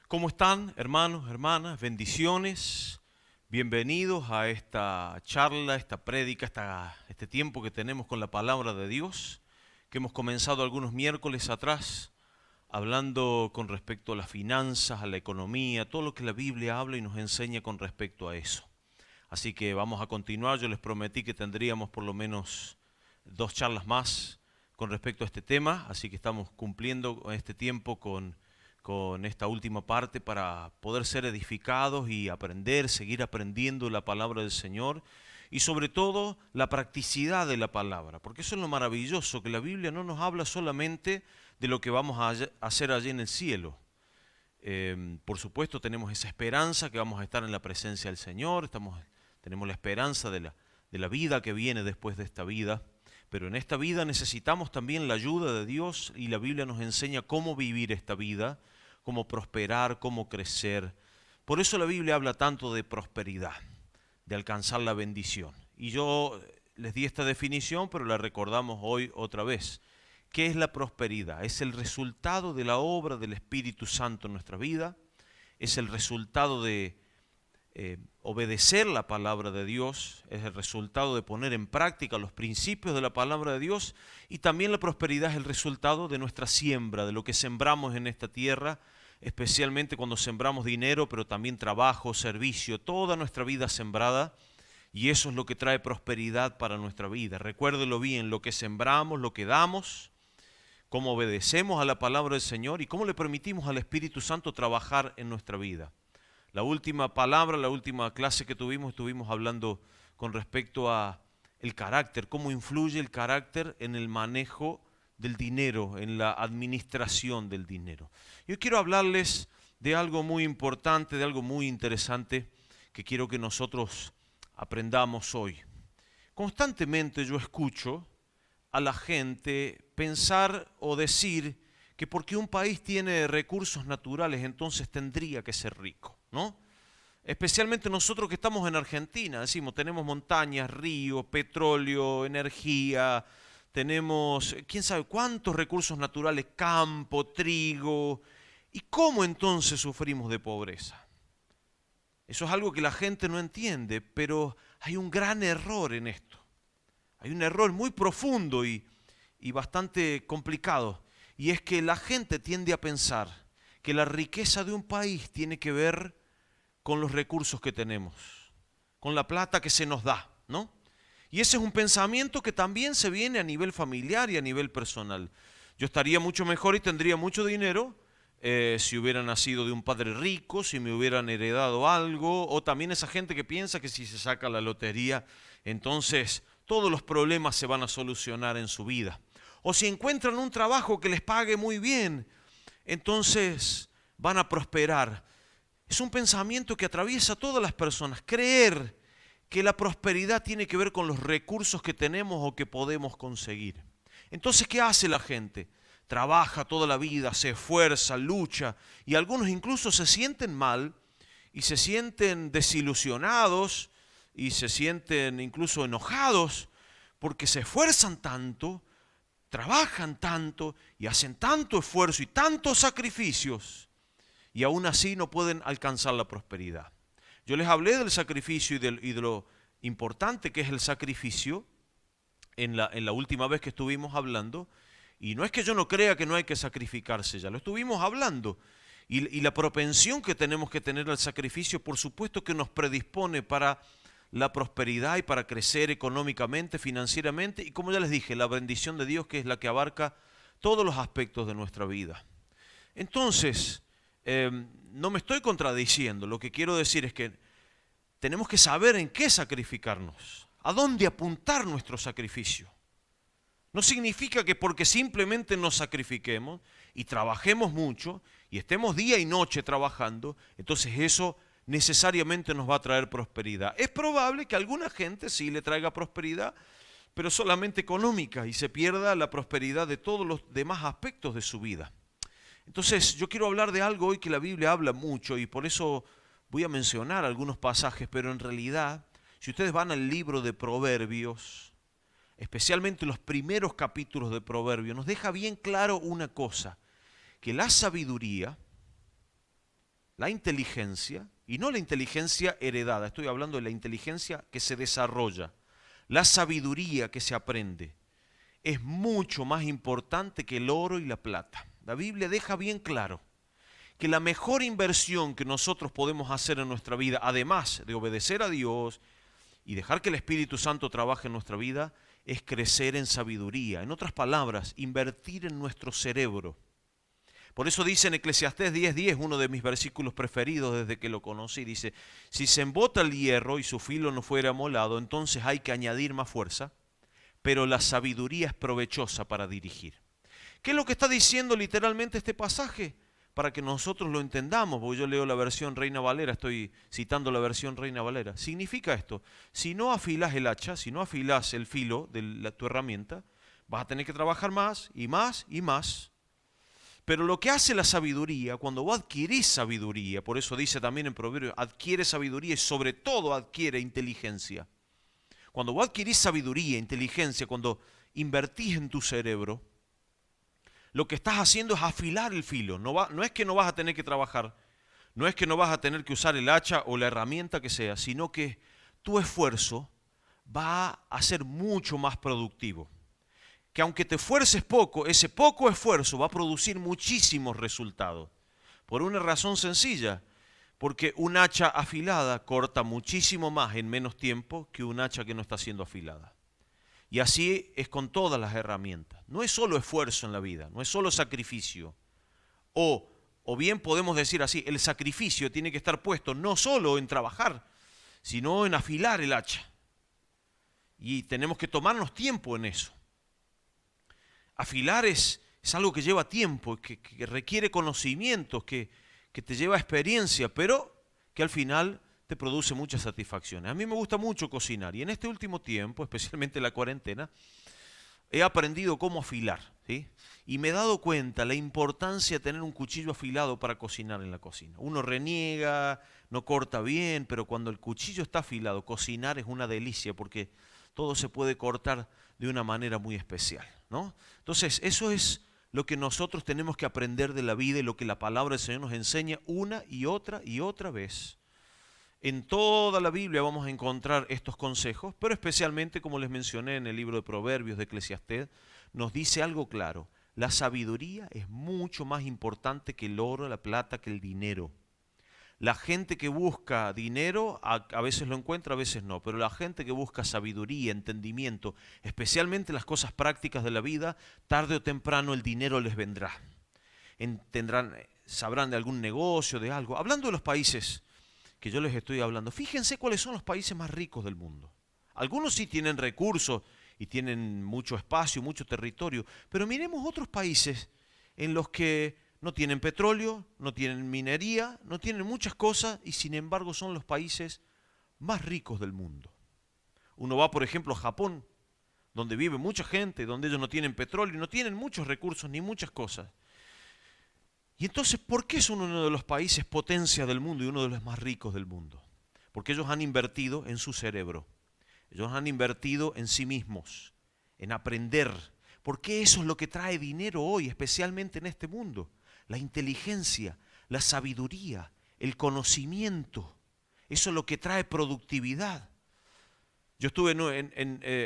¿Cómo están, hermanos, hermanas? Bendiciones. Bienvenidos a esta charla, esta prédica, este tiempo que tenemos con la palabra de Dios, que hemos comenzado algunos miércoles atrás, hablando con respecto a las finanzas, a la economía, todo lo que la Biblia habla y nos enseña con respecto a eso. Así que vamos a continuar. Yo les prometí que tendríamos por lo menos 2 charlas más con respecto a este tema, así que estamos cumpliendo este tiempo con esta última parte para poder ser edificados y aprender, seguir aprendiendo la palabra del Señor y sobre todo la practicidad de la palabra, porque eso es lo maravilloso, que la Biblia no nos habla solamente de lo que vamos a hacer allí en el cielo. Por supuesto tenemos esa esperanza que vamos a estar en la presencia del Señor, tenemos la esperanza de la vida que viene después de esta vida, pero en esta vida necesitamos también la ayuda de Dios y la Biblia nos enseña cómo vivir esta vida, cómo prosperar, cómo crecer. Por eso la Biblia habla tanto de prosperidad, de alcanzar la bendición. Y yo les di esta definición, pero la recordamos hoy otra vez. ¿Qué es la prosperidad? Es el resultado de la obra del Espíritu Santo en nuestra vida, es el resultado de obedecer la palabra de Dios, es el resultado de poner en práctica los principios de la palabra de Dios, y también la prosperidad es el resultado de nuestra siembra, de lo que sembramos en esta tierra, especialmente cuando sembramos dinero, pero también trabajo, servicio, toda nuestra vida sembrada, y eso es lo que trae prosperidad para nuestra vida. Recuérdelo bien, lo que sembramos, lo que damos, cómo obedecemos a la palabra del Señor y cómo le permitimos al Espíritu Santo trabajar en nuestra vida. La última palabra, la última clase que estuvimos hablando con respecto a el carácter, cómo influye el carácter en el manejo del dinero, en la administración del dinero. Yo quiero hablarles de algo muy importante, de algo muy interesante que quiero que nosotros aprendamos hoy. Constantemente yo escucho a la gente pensar o decir que porque un país tiene recursos naturales entonces tendría que ser rico, ¿no? Especialmente nosotros que estamos en Argentina, decimos, tenemos montañas, ríos, petróleo, energía, tenemos quién sabe cuántos recursos naturales, campo, trigo. ¿Y cómo entonces sufrimos de pobreza? Eso es algo que la gente no entiende, pero hay un gran error en esto. Hay un error muy profundo y bastante complicado. Y es que la gente tiende a pensar que la riqueza de un país tiene que ver con los recursos que tenemos, con la plata que se nos da, ¿no? Y ese es un pensamiento que también se viene a nivel familiar y a nivel personal. Yo estaría mucho mejor y tendría mucho dinero si hubiera nacido de un padre rico, si me hubieran heredado algo, o también esa gente que piensa que si se saca la lotería, entonces todos los problemas se van a solucionar en su vida. O si encuentran un trabajo que les pague muy bien, entonces van a prosperar. Es un pensamiento que atraviesa a todas las personas. Creer que la prosperidad tiene que ver con los recursos que tenemos o que podemos conseguir. Entonces, ¿qué hace la gente? Trabaja toda la vida, se esfuerza, lucha, y algunos incluso se sienten mal y se sienten desilusionados y se sienten incluso enojados porque se esfuerzan tanto, trabajan tanto y hacen tanto esfuerzo y tantos sacrificios y aún así no pueden alcanzar la prosperidad. Yo les hablé del sacrificio y de lo importante que es el sacrificio en la última vez que estuvimos hablando, y no es que yo no crea que no hay que sacrificarse, ya lo estuvimos hablando, y la propensión que tenemos que tener al sacrificio por supuesto que nos predispone para la prosperidad y para crecer económicamente, financieramente, y como ya les dije, la bendición de Dios que es la que abarca todos los aspectos de nuestra vida. Entonces, no me estoy contradiciendo, lo que quiero decir es que tenemos que saber en qué sacrificarnos, a dónde apuntar nuestro sacrificio. No significa que porque simplemente nos sacrifiquemos y trabajemos mucho y estemos día y noche trabajando, entonces eso necesariamente nos va a traer prosperidad. Es probable que a alguna gente sí le traiga prosperidad, pero solamente económica, y se pierda la prosperidad de todos los demás aspectos de su vida. Entonces yo quiero hablar de algo hoy que la Biblia habla mucho y por eso voy a mencionar algunos pasajes, pero en realidad, si ustedes van al libro de Proverbios, especialmente los primeros capítulos de Proverbios, nos deja bien claro una cosa, que la sabiduría la inteligencia, y no la inteligencia heredada, estoy hablando de la inteligencia que se desarrolla, la sabiduría que se aprende, es mucho más importante que el oro y la plata. La Biblia deja bien claro que la mejor inversión que nosotros podemos hacer en nuestra vida, además de obedecer a Dios y dejar que el Espíritu Santo trabaje en nuestra vida, es crecer en sabiduría. En otras palabras, invertir en nuestro cerebro. Por eso dice en Eclesiastés 10:10, uno de mis versículos preferidos desde que lo conocí, dice, si se embota el hierro y su filo no fuera amolado, entonces hay que añadir más fuerza, pero la sabiduría es provechosa para dirigir. ¿Qué es lo que está diciendo literalmente este pasaje? Para que nosotros lo entendamos, porque yo leo la versión Reina Valera, estoy citando la versión Reina Valera. Significa esto, si no afilás el hacha, si no afilás el filo de tu herramienta, vas a tener que trabajar más y más y más. Pero lo que hace la sabiduría, cuando vos adquirís sabiduría, por eso dice también en Proverbios, adquiere sabiduría y sobre todo adquiere inteligencia. Cuando vos adquirís sabiduría, inteligencia, cuando invertís en tu cerebro, lo que estás haciendo es afilar el filo. No es que no vas a tener que trabajar, no es que no vas a tener que usar el hacha o la herramienta que sea, sino que tu esfuerzo va a ser mucho más productivo. Que aunque te esfuerces poco, ese poco esfuerzo va a producir muchísimos resultados. Por una razón sencilla, porque un hacha afilada corta muchísimo más en menos tiempo que un hacha que no está siendo afilada. Y así es con todas las herramientas. No es solo esfuerzo en la vida, no es solo sacrificio. O bien podemos decir así, el sacrificio tiene que estar puesto no solo en trabajar, sino en afilar el hacha. Y tenemos que tomarnos tiempo en eso. Afilar es algo que lleva tiempo, que requiere conocimientos, que te lleva experiencia, pero que al final te produce muchas satisfacciones. A mí me gusta mucho cocinar y en este último tiempo, especialmente en la cuarentena, he aprendido cómo afilar, ¿sí? Y me he dado cuenta la importancia de tener un cuchillo afilado para cocinar en la cocina. Uno reniega, no corta bien, pero cuando el cuchillo está afilado, cocinar es una delicia porque todo se puede cortar de una manera muy especial, ¿no? Entonces, eso es lo que nosotros tenemos que aprender de la vida y lo que la palabra del Señor nos enseña una y otra vez. En toda la Biblia vamos a encontrar estos consejos, pero especialmente, como les mencioné en el libro de Proverbios de Eclesiastés, nos dice algo claro. La sabiduría es mucho más importante que el oro, la plata, que el dinero. La gente que busca dinero a veces lo encuentra, a veces no, pero la gente que busca sabiduría, entendimiento, especialmente las cosas prácticas de la vida, tarde o temprano el dinero les vendrá. Sabrán de algún negocio, de algo. Hablando de los países que yo les estoy hablando, fíjense cuáles son los países más ricos del mundo. Algunos sí tienen recursos y tienen mucho espacio, mucho territorio, pero miremos otros países en los que no tienen petróleo, no tienen minería, no tienen muchas cosas y sin embargo son los países más ricos del mundo. Uno va, por ejemplo, a Japón, donde vive mucha gente, donde ellos no tienen petróleo, no tienen muchos recursos ni muchas cosas. Y entonces, ¿por qué son uno de los países potencia del mundo y uno de los más ricos del mundo? Porque ellos han invertido en su cerebro, ellos han invertido en sí mismos, en aprender. Porque eso es lo que trae dinero hoy, especialmente en este mundo. La inteligencia, la sabiduría, el conocimiento. Eso es lo que trae productividad. Yo estuve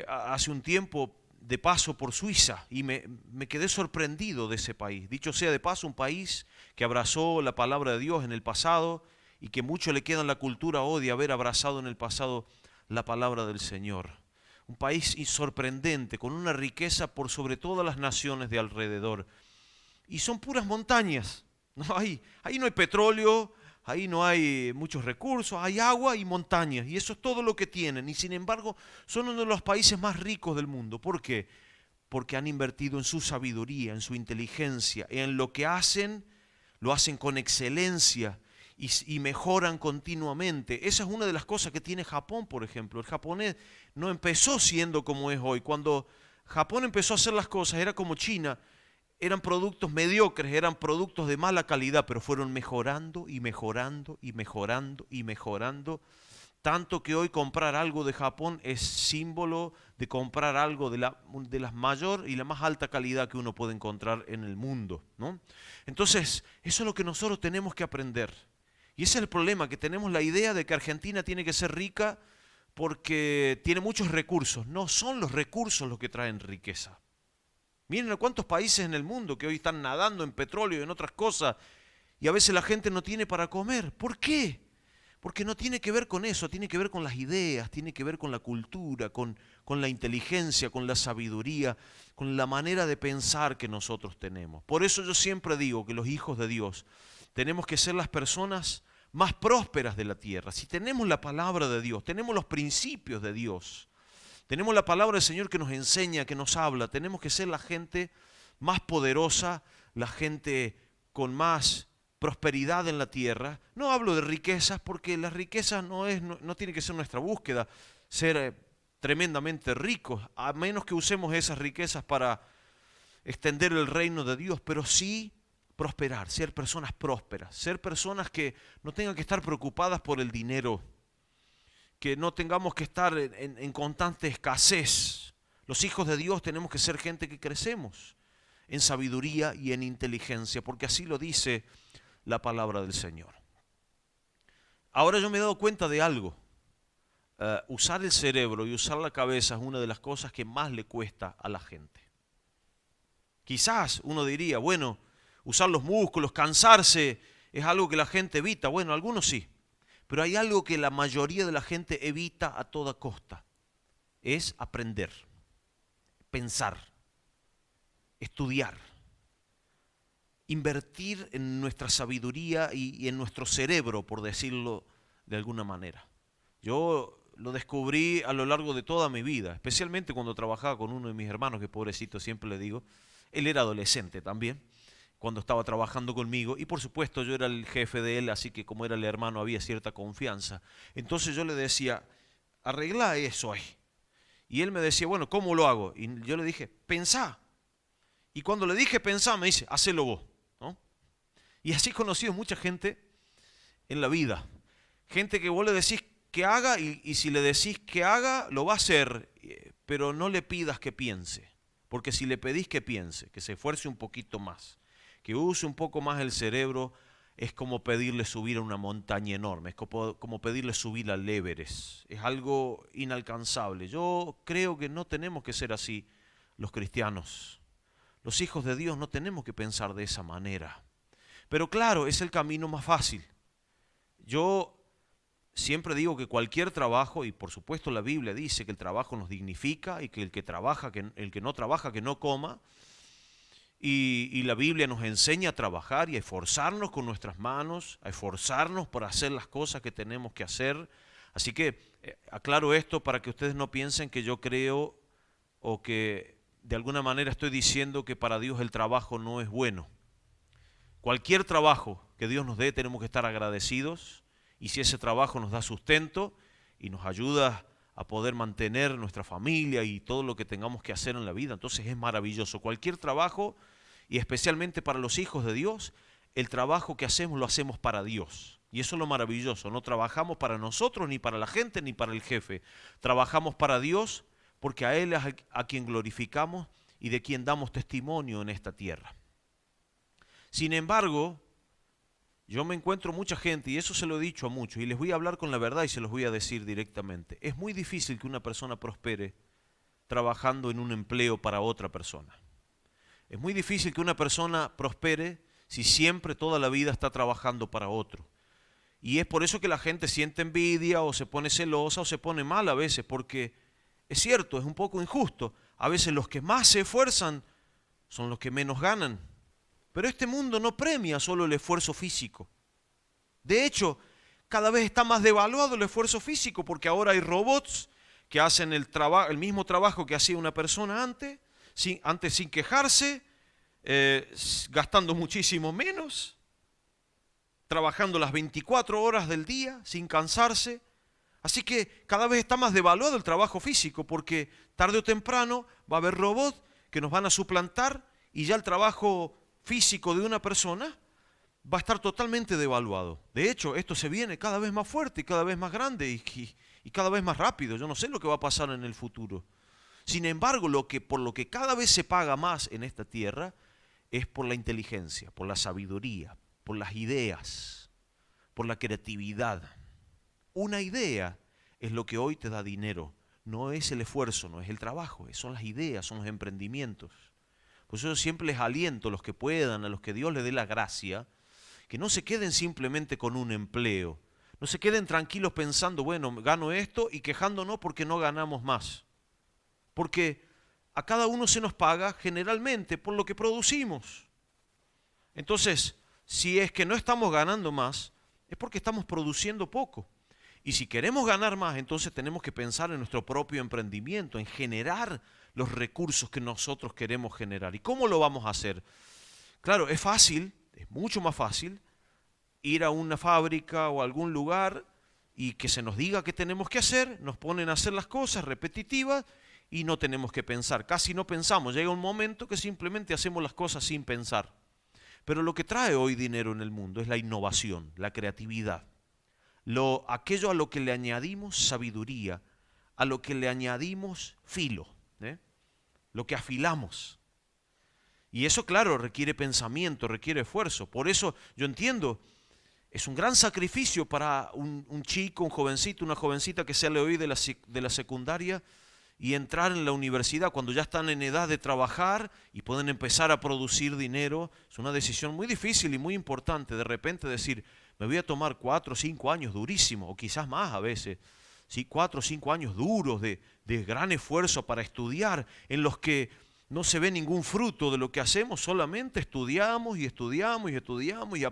hace un tiempo de paso por Suiza y me quedé sorprendido de ese país. Dicho sea de paso, un país que abrazó la palabra de Dios en el pasado y que mucho le queda en la cultura hoy de haber abrazado en el pasado la palabra del Señor. Un país sorprendente, con una riqueza por sobre todas las naciones de alrededor. Y son puras montañas. Ahí no hay petróleo, ahí no hay muchos recursos, hay agua y montañas. Y eso es todo lo que tienen. Y sin embargo, son uno de los países más ricos del mundo. ¿Por qué? Porque han invertido en su sabiduría, en su inteligencia, en lo que hacen, lo hacen con excelencia y mejoran continuamente. Esa es una de las cosas que tiene Japón, por ejemplo. El japonés no empezó siendo como es hoy. Cuando Japón empezó a hacer las cosas, era como China. Eran productos mediocres, eran productos de mala calidad, pero fueron mejorando y mejorando y mejorando y mejorando. Tanto que hoy comprar algo de Japón es símbolo de comprar algo de la mayor y la más alta calidad que uno puede encontrar en el mundo, ¿no? Entonces, eso es lo que nosotros tenemos que aprender. Y ese es el problema, que tenemos la idea de que Argentina tiene que ser rica porque tiene muchos recursos. No son los recursos los que traen riqueza. Miren a cuántos países en el mundo que hoy están nadando en petróleo y en otras cosas, y a veces la gente no tiene para comer. ¿Por qué? Porque no tiene que ver con eso, tiene que ver con las ideas, tiene que ver con la cultura, con la inteligencia, con la sabiduría, con la manera de pensar que nosotros tenemos. Por eso yo siempre digo que los hijos de Dios tenemos que ser las personas más prósperas de la tierra. Si tenemos la palabra de Dios, tenemos los principios de Dios, tenemos la palabra del Señor que nos enseña, que nos habla, tenemos que ser la gente más poderosa, la gente con más prosperidad en la tierra. No hablo de riquezas porque las riquezas no tiene que ser nuestra búsqueda, ser tremendamente ricos, a menos que usemos esas riquezas para extender el reino de Dios, pero sí prosperar, ser personas prósperas, ser personas que no tengan que estar preocupadas por el dinero, que no tengamos que estar en constante escasez. Los hijos de Dios tenemos que ser gente que crecemos en sabiduría y en inteligencia, porque así lo dice la palabra del Señor. Ahora yo me he dado cuenta de algo. Usar el cerebro y usar la cabeza es una de las cosas que más le cuesta a la gente. Quizás uno diría, bueno, usar los músculos, cansarse, es algo que la gente evita. Bueno, algunos sí, pero hay algo que la mayoría de la gente evita a toda costa. Es aprender, pensar, estudiar, invertir en nuestra sabiduría y en nuestro cerebro, por decirlo de alguna manera. Yo lo descubrí a lo largo de toda mi vida, especialmente cuando trabajaba con uno de mis hermanos, que pobrecito siempre le digo, él era adolescente también, cuando estaba trabajando conmigo, y por supuesto yo era el jefe de él, así que como era el hermano había cierta confianza. Entonces yo le decía, arregla eso ahí. Y él me decía, bueno, ¿cómo lo hago? Y yo le dije, pensá. Y cuando le dije pensá, me dice, hacelo vos, ¿no? Y así he conocido mucha gente en la vida. Gente que vos le decís que haga y si le decís que haga, lo va a hacer, pero no le pidas que piense. Porque si le pedís que piense, que se esfuerce un poquito más, que use un poco más el cerebro, es como pedirle subir a una montaña enorme, es como pedirle subir al Everest. Es algo inalcanzable. Yo creo que no tenemos que ser así los cristianos. Los hijos de Dios no tenemos que pensar de esa manera. Pero claro, es el camino más fácil. Yo siempre digo que cualquier trabajo, y por supuesto la Biblia dice que el trabajo nos dignifica y que el que no trabaja, que no coma. Y la Biblia nos enseña a trabajar y a esforzarnos con nuestras manos, a esforzarnos por hacer las cosas que tenemos que hacer. Así que aclaro esto para que ustedes no piensen que yo creo o que de alguna manera estoy diciendo que para Dios el trabajo no es bueno. Cualquier trabajo que Dios nos dé tenemos que estar agradecidos, y si ese trabajo nos da sustento y nos ayuda a poder mantener nuestra familia y todo lo que tengamos que hacer en la vida, entonces es maravilloso. Cualquier trabajo, y especialmente para los hijos de Dios, el trabajo que hacemos lo hacemos para Dios. Y eso es lo maravilloso, no trabajamos para nosotros, ni para la gente, ni para el jefe. Trabajamos para Dios porque a Él es a quien glorificamos y de quien damos testimonio en esta tierra. Sin embargo, yo me encuentro mucha gente, y eso se lo he dicho a muchos, y les voy a hablar con la verdad y se los voy a decir directamente. Es muy difícil que una persona prospere trabajando en un empleo para otra persona. Es muy difícil que una persona prospere si siempre, toda la vida, está trabajando para otro. Y es por eso que la gente siente envidia o se pone celosa o se pone mal a veces, porque es cierto, es un poco injusto. A veces los que más se esfuerzan son los que menos ganan. Pero este mundo no premia solo el esfuerzo físico. De hecho, cada vez está más devaluado el esfuerzo físico, porque ahora hay robots que hacen el mismo trabajo que hacía una persona antes sin quejarse, gastando muchísimo menos, trabajando las 24 horas del día sin cansarse. Así que cada vez está más devaluado el trabajo físico, porque tarde o temprano va a haber robots que nos van a suplantar y ya el trabajo físico de una persona va a estar totalmente devaluado. De hecho, esto se viene cada vez más fuerte y cada vez más grande y cada vez más rápido. Yo no sé lo que va a pasar en el futuro. Sin embargo, por lo que cada vez se paga más en esta tierra es por la inteligencia, por la sabiduría, por las ideas, por la creatividad. Una idea es lo que hoy te da dinero. No es el esfuerzo, no es el trabajo, son las ideas, son los emprendimientos. Por eso yo siempre les aliento a los que puedan, a los que Dios les dé la gracia, que no se queden simplemente con un empleo. No se queden tranquilos pensando, bueno, gano esto y quejándonos porque no ganamos más. Porque a cada uno se nos paga generalmente por lo que producimos. Entonces, si es que no estamos ganando más, es porque estamos produciendo poco. Y si queremos ganar más, entonces tenemos que pensar en nuestro propio emprendimiento, en generar los recursos que nosotros queremos generar. ¿Y cómo lo vamos a hacer? Claro, es fácil, es mucho más fácil ir a una fábrica o a algún lugar y que se nos diga qué tenemos que hacer, nos ponen a hacer las cosas repetitivas y no tenemos que pensar, casi no pensamos. Llega un momento que simplemente hacemos las cosas sin pensar. Pero lo que trae hoy dinero en el mundo es la innovación, la creatividad. Aquello a lo que le añadimos sabiduría, a lo que le añadimos filo, lo que afilamos. Y eso, claro, requiere pensamiento, requiere esfuerzo. Por eso yo entiendo, es un gran sacrificio para un chico, un jovencito, una jovencita que sale hoy de la secundaria y entrar en la universidad cuando ya están en edad de trabajar y pueden empezar a producir dinero. Es una decisión muy difícil y muy importante. De repente decir, me voy a tomar 4 o 5 años durísimos, o quizás más a veces, ¿sí? 4 o 5 años duros de gran esfuerzo para estudiar, en los que no se ve ningún fruto de lo que hacemos, solamente estudiamos y estudiamos y estudiamos y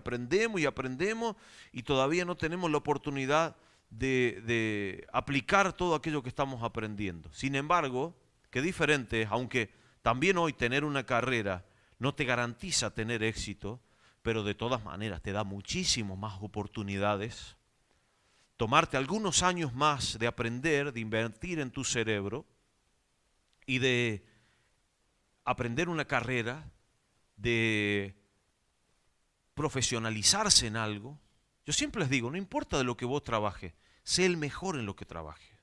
aprendemos y todavía no tenemos la oportunidad de aplicar todo aquello que estamos aprendiendo. Sin embargo, qué diferente es, aunque también hoy tener una carrera no te garantiza tener éxito, pero de todas maneras te da muchísimas más oportunidades. Tomarte algunos años más de aprender, de invertir en tu cerebro y de aprender una carrera, de profesionalizarse en algo. Yo siempre les digo, no importa de lo que vos trabajes, sé el mejor en lo que trabajes.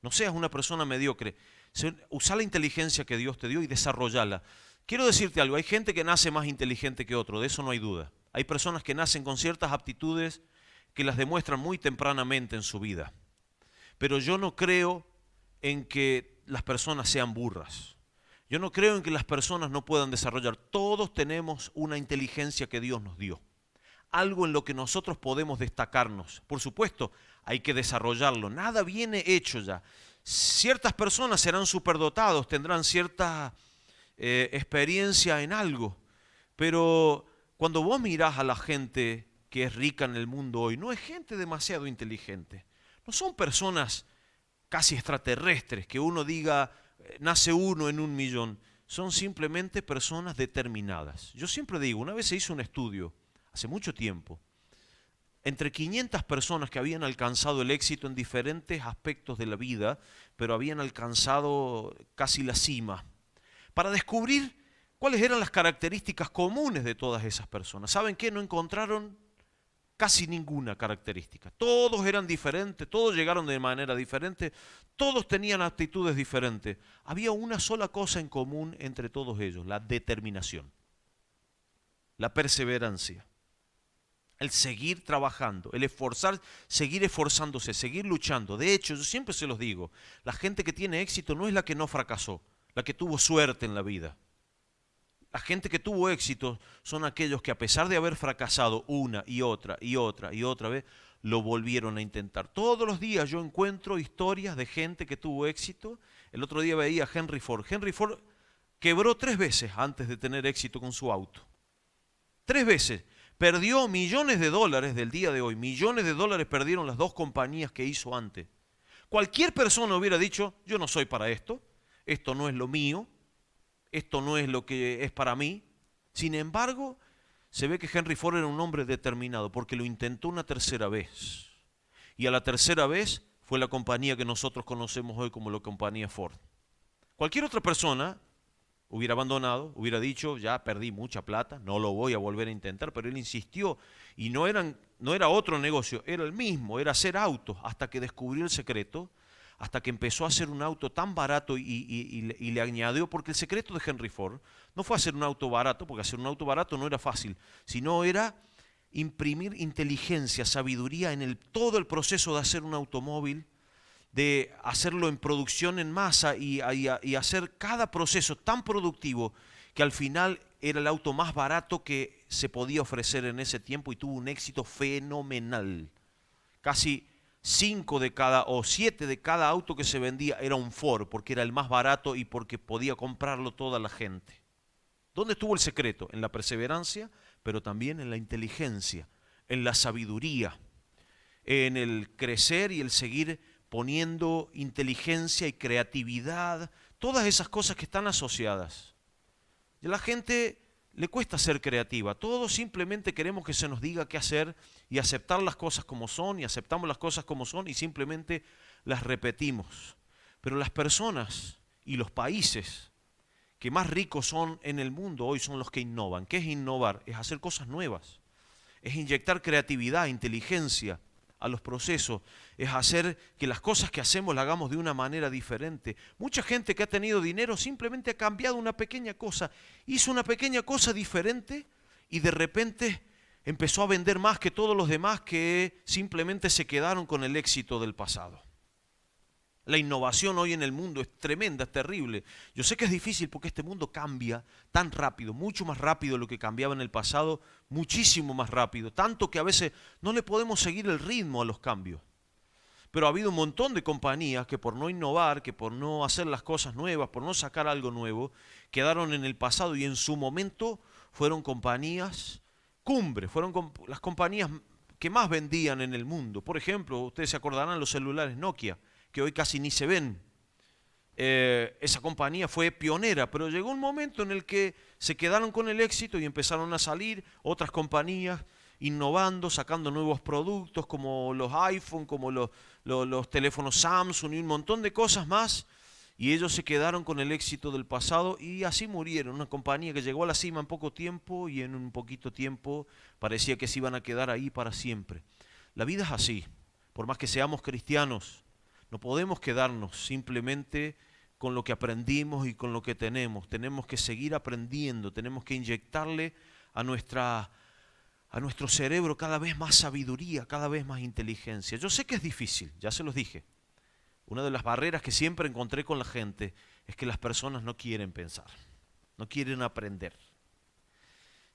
No seas una persona mediocre. Usa la inteligencia que Dios te dio y desarrollala. Quiero decirte algo, hay gente que nace más inteligente que otro, de eso no hay duda. Hay personas que nacen con ciertas aptitudes que las demuestran muy tempranamente en su vida. Pero yo no creo en que las personas sean burras. Yo no creo en que las personas no puedan desarrollar. Todos tenemos una inteligencia que Dios nos dio. Algo en lo que nosotros podemos destacarnos. Por supuesto, hay que desarrollarlo. Nada viene hecho ya. Ciertas personas serán superdotados, tendrán cierta experiencia en algo. Pero cuando vos mirás a la gente que es rica en el mundo hoy, no es gente demasiado inteligente. No son personas casi extraterrestres que uno diga, nace uno en 1.000.000. Son simplemente personas determinadas. Yo siempre digo, una vez se hizo un estudio, hace mucho tiempo, entre 500 personas que habían alcanzado el éxito en diferentes aspectos de la vida, pero habían alcanzado casi la cima, para descubrir cuáles eran las características comunes de todas esas personas. ¿Saben qué? No encontraron casi ninguna característica. Todos eran diferentes, todos llegaron de manera diferente, todos tenían actitudes diferentes. Había una sola cosa en común entre todos ellos, la determinación, la perseverancia, el seguir trabajando, el seguir esforzándose, seguir luchando. De hecho, yo siempre se los digo, la gente que tiene éxito no es la que no fracasó, la que tuvo suerte en la vida. La gente que tuvo éxito son aquellos que a pesar de haber fracasado una y otra vez, lo volvieron a intentar. Todos los días yo encuentro historias de gente que tuvo éxito. El otro día veía a Henry Ford. Henry Ford quebró 3 veces antes de tener éxito con su auto. 3 veces. Perdió millones de dólares del día de hoy. Millones de dólares perdieron las 2 compañías que hizo antes. Cualquier persona hubiera dicho, yo no soy para esto, esto no es lo mío, esto no es lo que es para mí. Sin embargo, se ve que Henry Ford era un hombre determinado porque lo intentó una 3.ª vez. Y a la 3.ª vez fue la compañía que nosotros conocemos hoy como la compañía Ford. Cualquier otra persona hubiera abandonado, hubiera dicho, ya perdí mucha plata, no lo voy a volver a intentar, pero él insistió y no era otro negocio, era el mismo, era hacer autos, hasta que descubrió el secreto, hasta que empezó a hacer un auto tan barato y le añadió, porque el secreto de Henry Ford no fue hacer un auto barato, porque hacer un auto barato no era fácil, sino era imprimir inteligencia, sabiduría en todo el proceso de hacer un automóvil, de hacerlo en producción en masa y hacer cada proceso tan productivo que al final era el auto más barato que se podía ofrecer en ese tiempo y tuvo un éxito fenomenal. Casi 5 de cada o 7 de cada auto que se vendía era un Ford, porque era el más barato y porque podía comprarlo toda la gente. ¿Dónde estuvo el secreto? En la perseverancia, pero también en la inteligencia, en la sabiduría, en el crecer y el seguir poniendo inteligencia y creatividad, todas esas cosas que están asociadas. Y a la gente le cuesta ser creativa, todos simplemente queremos que se nos diga qué hacer y aceptar las cosas como son, y aceptamos las cosas como son y simplemente las repetimos. Pero las personas y los países que más ricos son en el mundo hoy son los que innovan. ¿Qué es innovar? Es hacer cosas nuevas, es inyectar creatividad, inteligencia a los procesos, es hacer que las cosas que hacemos las hagamos de una manera diferente. Mucha gente que ha tenido dinero simplemente ha cambiado una pequeña cosa, hizo una pequeña cosa diferente y de repente empezó a vender más que todos los demás que simplemente se quedaron con el éxito del pasado. La innovación hoy en el mundo es tremenda, es terrible. Yo sé que es difícil porque este mundo cambia tan rápido, mucho más rápido de lo que cambiaba en el pasado, muchísimo más rápido, tanto que a veces no le podemos seguir el ritmo a los cambios. Pero ha habido un montón de compañías que por no innovar, que por no hacer las cosas nuevas, por no sacar algo nuevo, quedaron en el pasado y en su momento fueron compañías cumbre, fueron las compañías que más vendían en el mundo. Por ejemplo, ustedes se acordarán los celulares Nokia, que hoy casi ni se ven. Esa compañía fue pionera, pero llegó un momento en el que se quedaron con el éxito y empezaron a salir otras compañías innovando, sacando nuevos productos como los iPhone, como los teléfonos Samsung y un montón de cosas más, y ellos se quedaron con el éxito del pasado y así murieron. Una compañía que llegó a la cima en poco tiempo y en un poquito tiempo parecía que se iban a quedar ahí para siempre. La vida es así, por más que seamos cristianos, no podemos quedarnos simplemente con lo que aprendimos y con lo que tenemos. Tenemos que seguir aprendiendo, tenemos que inyectarle a nuestro cerebro cada vez más sabiduría, cada vez más inteligencia. Yo sé que es difícil, ya se los dije. Una de las barreras que siempre encontré con la gente es que las personas no quieren pensar, no quieren aprender.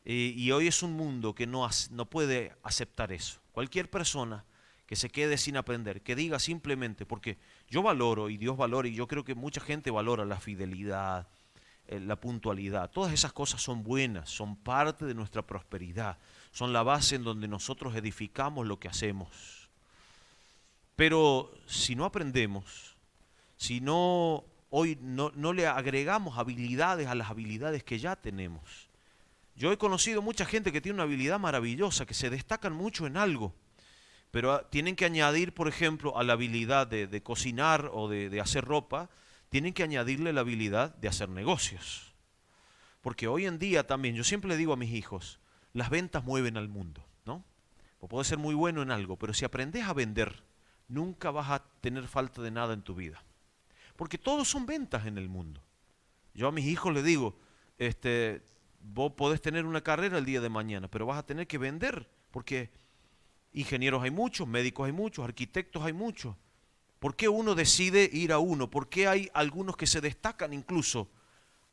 Y hoy es un mundo que no puede aceptar eso. Cualquier persona que se quede sin aprender, que diga simplemente, porque yo valoro y Dios valora y yo creo que mucha gente valora la fidelidad, la puntualidad, todas esas cosas son buenas, son parte de nuestra prosperidad, son la base en donde nosotros edificamos lo que hacemos. Pero si no aprendemos, si no hoy no le agregamos habilidades a las habilidades que ya tenemos. Yo he conocido mucha gente que tiene una habilidad maravillosa, que se destacan mucho en algo, pero tienen que añadir, por ejemplo, a la habilidad de cocinar o de hacer ropa, tienen que añadirle la habilidad de hacer negocios. Porque hoy en día también, yo siempre le digo a mis hijos, las ventas mueven al mundo, ¿no? O puedes ser muy bueno en algo, pero si aprendes a vender, nunca vas a tener falta de nada en tu vida. Porque todos son ventas en el mundo. Yo a mis hijos les digo, vos podés tener una carrera el día de mañana, pero vas a tener que vender, porque ingenieros hay muchos, médicos hay muchos, arquitectos hay muchos. ¿Por qué uno decide ir a uno? ¿Por qué hay algunos que se destacan incluso,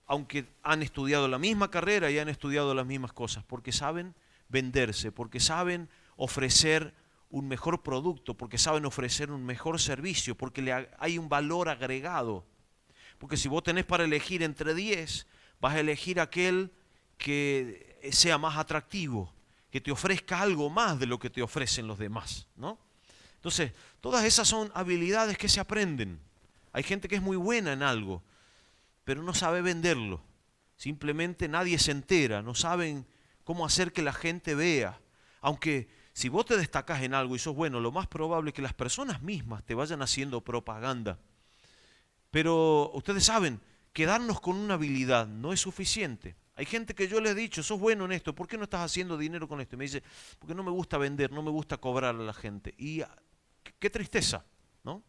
aunque han estudiado la misma carrera y han estudiado las mismas cosas? Porque saben venderse, porque saben ofrecer un mejor producto, porque saben ofrecer un mejor servicio, porque hay un valor agregado. Porque si vos tenés para elegir entre 10, vas a elegir aquel que sea más atractivo, que te ofrezca algo más de lo que te ofrecen los demás, ¿no? Entonces, todas esas son habilidades que se aprenden. Hay gente que es muy buena en algo, pero no sabe venderlo. Simplemente nadie se entera, no saben cómo hacer que la gente vea. Aunque si vos te destacás en algo y sos bueno, lo más probable es que las personas mismas te vayan haciendo propaganda. Pero ustedes saben, quedarnos con una habilidad no es suficiente. Hay gente que yo le he dicho, sos bueno en esto, ¿por qué no estás haciendo dinero con esto? Y me dice, porque no me gusta vender, no me gusta cobrar a la gente. Y qué tristeza, ¿no?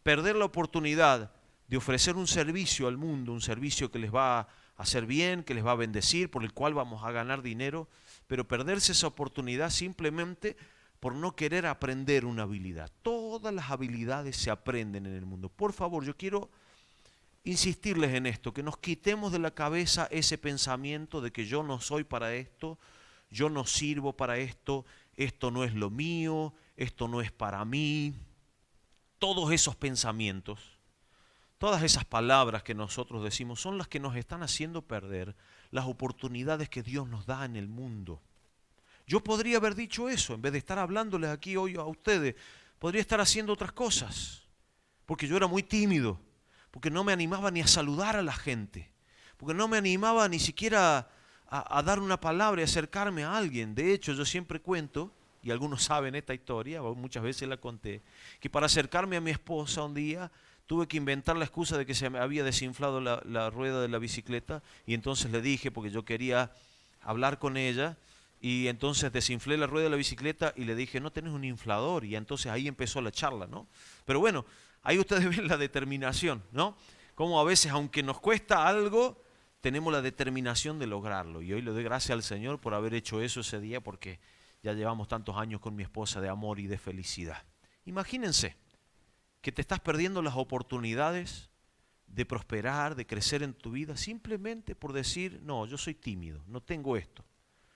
Perder la oportunidad de ofrecer un servicio al mundo, un servicio que les va hacer bien, que les va a bendecir, por el cual vamos a ganar dinero, pero perderse esa oportunidad simplemente por no querer aprender una habilidad. Todas las habilidades se aprenden en el mundo. Por favor, yo quiero insistirles en esto, que nos quitemos de la cabeza ese pensamiento de que yo no soy para esto, yo no sirvo para esto, esto no es lo mío, esto no es para mí. Todos esos pensamientos, todas esas palabras que nosotros decimos son las que nos están haciendo perder las oportunidades que Dios nos da en el mundo. Yo podría haber dicho eso, en vez de estar hablándoles aquí hoy a ustedes, podría estar haciendo otras cosas, porque yo era muy tímido, porque no me animaba ni a saludar a la gente, porque no me animaba ni siquiera a dar una palabra y acercarme a alguien. De hecho, yo siempre cuento, y algunos saben esta historia, muchas veces la conté, que para acercarme a mi esposa un día tuve que inventar la excusa de que se me había desinflado la rueda de la bicicleta, y entonces le dije, porque yo quería hablar con ella, y entonces desinflé la rueda de la bicicleta y le dije, no tenés un inflador, y entonces ahí empezó la charla, ¿no? Pero bueno, ahí ustedes ven la determinación, ¿no? Como a veces, aunque nos cuesta algo, tenemos la determinación de lograrlo. Y hoy le doy gracias al Señor por haber hecho eso ese día, porque ya llevamos tantos años con mi esposa de amor y de felicidad. Imagínense que te estás perdiendo las oportunidades de prosperar, de crecer en tu vida, simplemente por decir, no, yo soy tímido, no tengo esto.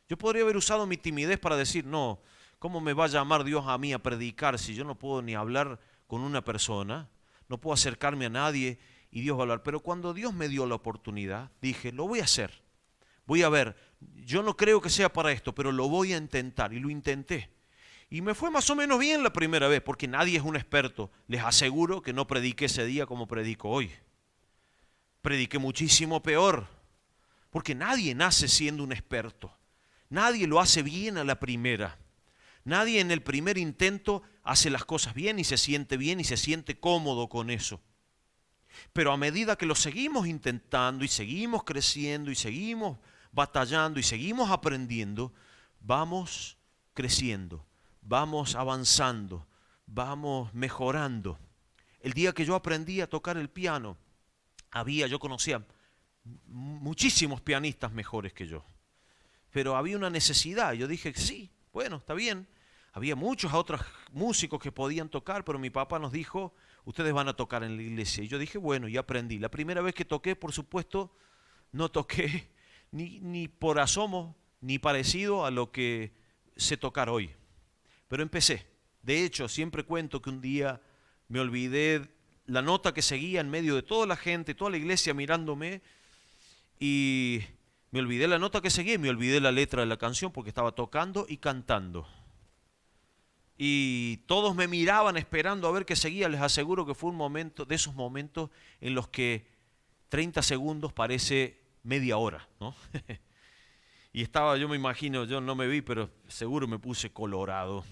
Yo podría haber usado mi timidez para decir, no, ¿cómo me va a llamar Dios a mí a predicar si yo no puedo ni hablar con una persona? No puedo acercarme a nadie y Dios va a hablar. Pero cuando Dios me dio la oportunidad, dije, lo voy a hacer. Voy a ver, yo no creo que sea para esto, pero lo voy a intentar. Y lo intenté. Y me fue más o menos bien la primera vez, porque nadie es un experto. Les aseguro que no prediqué ese día como predico hoy. Prediqué muchísimo peor, porque nadie nace siendo un experto. Nadie lo hace bien a la primera. Nadie en el primer intento hace las cosas bien y se siente cómodo con eso. Pero a medida que lo seguimos intentando y seguimos creciendo y seguimos batallando y seguimos aprendiendo, vamos creciendo, vamos avanzando, vamos mejorando. El día que yo aprendí a tocar el piano, yo conocía muchísimos pianistas mejores que yo. Pero había una necesidad. Yo dije, sí, bueno, está bien. Había muchos otros músicos que podían tocar, pero mi papá nos dijo, ustedes van a tocar en la iglesia. Y yo dije, bueno, y aprendí. La primera vez que toqué, por supuesto, no toqué ni por asomo, ni parecido a lo que sé tocar hoy. Pero empecé. De hecho, siempre cuento que un día me olvidé la nota que seguía en medio de toda la gente, toda la iglesia mirándome, y me olvidé la nota que seguía y me olvidé la letra de la canción porque estaba tocando y cantando. Y todos me miraban esperando a ver qué seguía. Les aseguro que fue un momento, de esos momentos en los que 30 segundos parece media hora, ¿no? Y estaba, yo me imagino, yo no me vi, pero seguro me puse colorado,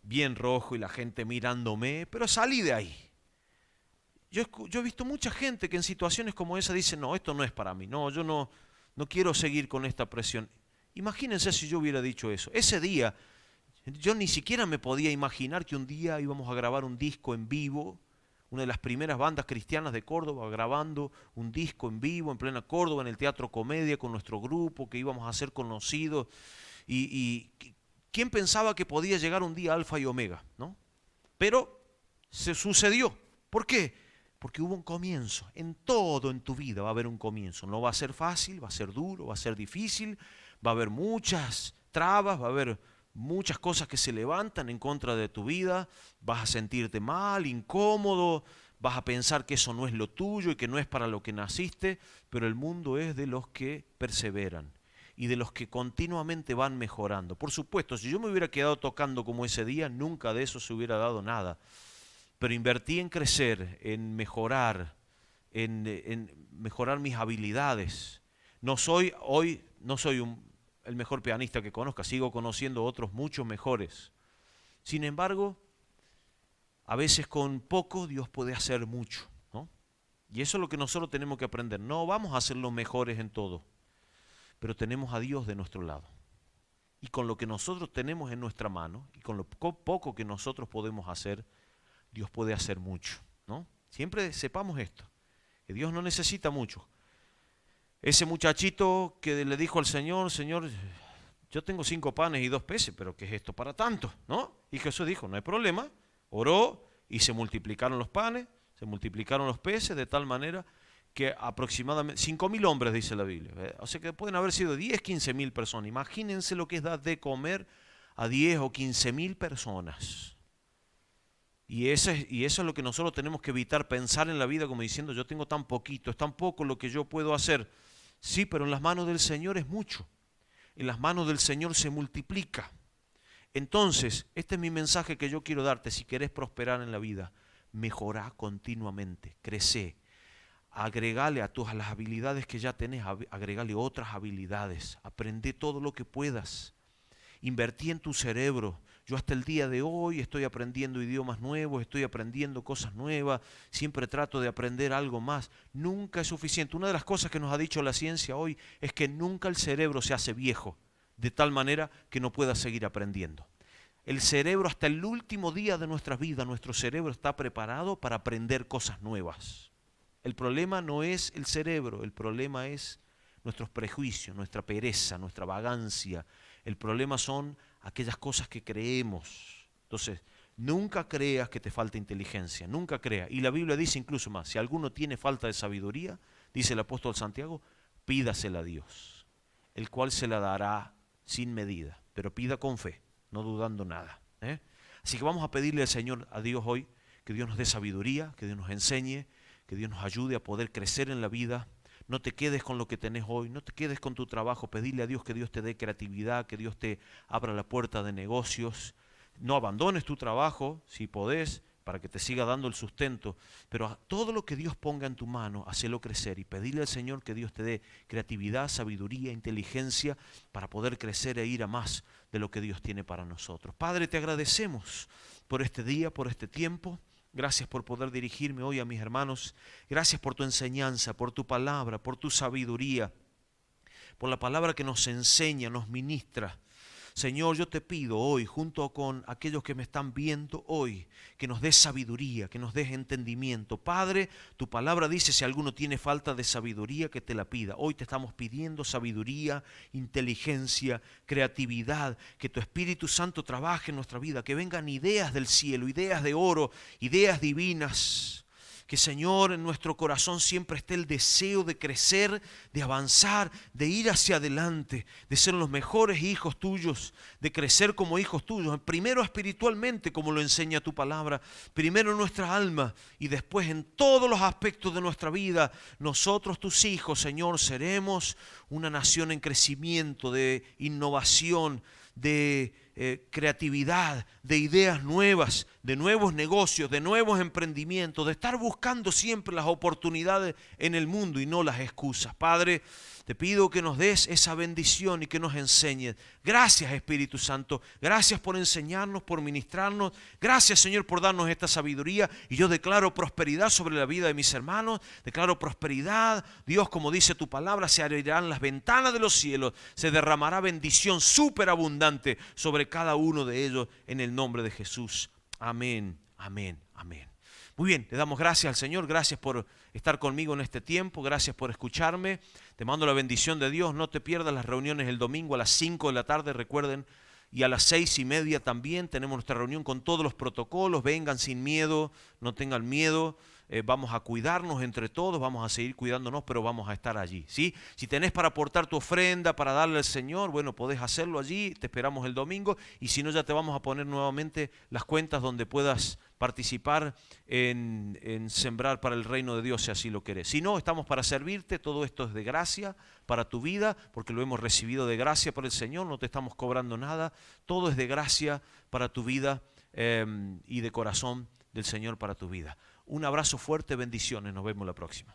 bien rojo y la gente mirándome, pero salí de ahí. Yo he visto mucha gente que en situaciones como esa dice, no, esto no es para mí, no, yo no quiero seguir con esta presión. Imagínense si yo hubiera dicho eso. Ese día, yo ni siquiera me podía imaginar que un día íbamos a grabar un disco en vivo, una de las primeras bandas cristianas de Córdoba grabando un disco en vivo en plena Córdoba, en el Teatro Comedia, con nuestro grupo, que íbamos a ser conocidos. Y ¿quién pensaba que podía llegar un día Alfa y Omega, ¿no? Pero se sucedió. ¿Por qué? Porque hubo un comienzo. En todo en tu vida va a haber un comienzo. No va a ser fácil, va a ser duro, va a ser difícil, va a haber muchas trabas, va a haber muchas cosas que se levantan en contra de tu vida, vas a sentirte mal, incómodo, vas a pensar que eso no es lo tuyo y que no es para lo que naciste, pero el mundo es de los que perseveran y de los que continuamente van mejorando. Por supuesto, si yo me hubiera quedado tocando como ese día, nunca de eso se hubiera dado nada. Pero invertí en crecer, en mejorar mis habilidades. No soy el mejor pianista que conozca, sigo conociendo otros mucho mejores. Sin embargo, a veces con poco Dios puede hacer mucho, ¿no? Y eso es lo que nosotros tenemos que aprender. No vamos a ser los mejores en todo, pero tenemos a Dios de nuestro lado. Y con lo que nosotros tenemos en nuestra mano, y con lo poco que nosotros podemos hacer, Dios puede hacer mucho, ¿no? Siempre sepamos esto, que Dios no necesita mucho. Ese muchachito que le dijo al Señor, Señor, yo tengo 5 panes y 2 peces, pero ¿qué es esto para tanto? ¿No? Y Jesús dijo, no hay problema, oró y se multiplicaron los panes, se multiplicaron los peces de tal manera que aproximadamente 5.000 hombres, dice la Biblia. O sea que pueden haber sido 10, 15.000 personas. Imagínense lo que es dar de comer a 10 o 15.000 personas. Y eso es lo que nosotros tenemos que evitar, pensar en la vida como diciendo, yo tengo tan poquito, es tan poco lo que yo puedo hacer. Sí, pero en las manos del Señor es mucho. En las manos del Señor se multiplica. Entonces, este es mi mensaje que yo quiero darte. Si querés prosperar en la vida, mejorá continuamente, crecé. Agregale a las habilidades que ya tenés, agregale otras habilidades. Aprende todo lo que puedas. Invertí en tu cerebro. Yo hasta el día de hoy estoy aprendiendo idiomas nuevos, estoy aprendiendo cosas nuevas, siempre trato de aprender algo más. Nunca es suficiente. Una de las cosas que nos ha dicho la ciencia hoy es que nunca el cerebro se hace viejo, de tal manera que no pueda seguir aprendiendo. El cerebro, hasta el último día de nuestra vida, nuestro cerebro está preparado para aprender cosas nuevas. El problema no es el cerebro, el problema es nuestros prejuicios, nuestra pereza, nuestra vagancia. El problema son aquellas cosas que creemos. Entonces, nunca creas que te falta inteligencia, nunca creas. Y la Biblia dice incluso más, si alguno tiene falta de sabiduría, dice el apóstol Santiago, pídasela a Dios, el cual se la dará sin medida, pero pida con fe, no dudando nada. Así que vamos a pedirle al Señor, a Dios hoy, que Dios nos dé sabiduría, que Dios nos enseñe, que Dios nos ayude a poder crecer en la vida. No te quedes con lo que tenés hoy, no te quedes con tu trabajo, pedirle a Dios que Dios te dé creatividad, que Dios te abra la puerta de negocios. No abandones tu trabajo, si podés, para que te siga dando el sustento, pero todo lo que Dios ponga en tu mano, hacelo crecer y pedirle al Señor que Dios te dé creatividad, sabiduría, inteligencia para poder crecer e ir a más de lo que Dios tiene para nosotros. Padre, te agradecemos por este día, por este tiempo. Gracias por poder dirigirme hoy a mis hermanos. Gracias por tu enseñanza, por tu palabra, por tu sabiduría, por la palabra que nos enseña, nos ministra. Señor, yo te pido hoy, junto con aquellos que me están viendo hoy, que nos des sabiduría, que nos des entendimiento. Padre, tu palabra dice, si alguno tiene falta de sabiduría, que te la pida. Hoy te estamos pidiendo sabiduría, inteligencia, creatividad, que tu Espíritu Santo trabaje en nuestra vida, que vengan ideas del cielo, ideas de oro, ideas divinas. Que, Señor, en nuestro corazón siempre esté el deseo de crecer, de avanzar, de ir hacia adelante, de ser los mejores hijos tuyos, de crecer como hijos tuyos. Primero espiritualmente, como lo enseña tu palabra, primero en nuestra alma y después en todos los aspectos de nuestra vida. Nosotros, tus hijos, Señor, seremos una nación en crecimiento, de innovación, de creatividad, de ideas nuevas, de nuevos negocios, de nuevos emprendimientos, de estar buscando siempre las oportunidades en el mundo y no las excusas. Padre, te pido que nos des esa bendición y que nos enseñes. Gracias, Espíritu Santo. Gracias por enseñarnos, por ministrarnos. Gracias, Señor, por darnos esta sabiduría. Y yo declaro prosperidad sobre la vida de mis hermanos. Declaro prosperidad. Dios, como dice tu palabra, se abrirán las ventanas de los cielos. Se derramará bendición superabundante sobre cada uno de ellos en el nombre de Jesús. Amén, amén, amén. Muy bien, le damos gracias al Señor, gracias por estar conmigo en este tiempo, gracias por escucharme. Te mando la bendición de Dios, no te pierdas las reuniones el domingo a las 5 de la tarde, recuerden, y a las 6:30 también tenemos nuestra reunión con todos los protocolos. Vengan sin miedo, no tengan miedo. Vamos a cuidarnos entre todos, vamos a seguir cuidándonos, pero vamos a estar allí, ¿sí? Si tenés para aportar tu ofrenda, para darle al Señor, bueno, podés hacerlo allí, te esperamos el domingo, y si no, ya te vamos a poner nuevamente las cuentas donde puedas participar en sembrar para el reino de Dios, si así lo querés. Si no, estamos para servirte, todo esto es de gracia para tu vida, porque lo hemos recibido de gracia por el Señor, no te estamos cobrando nada, todo es de gracia para tu vida y de corazón del Señor para tu vida. Un abrazo fuerte, bendiciones, nos vemos la próxima.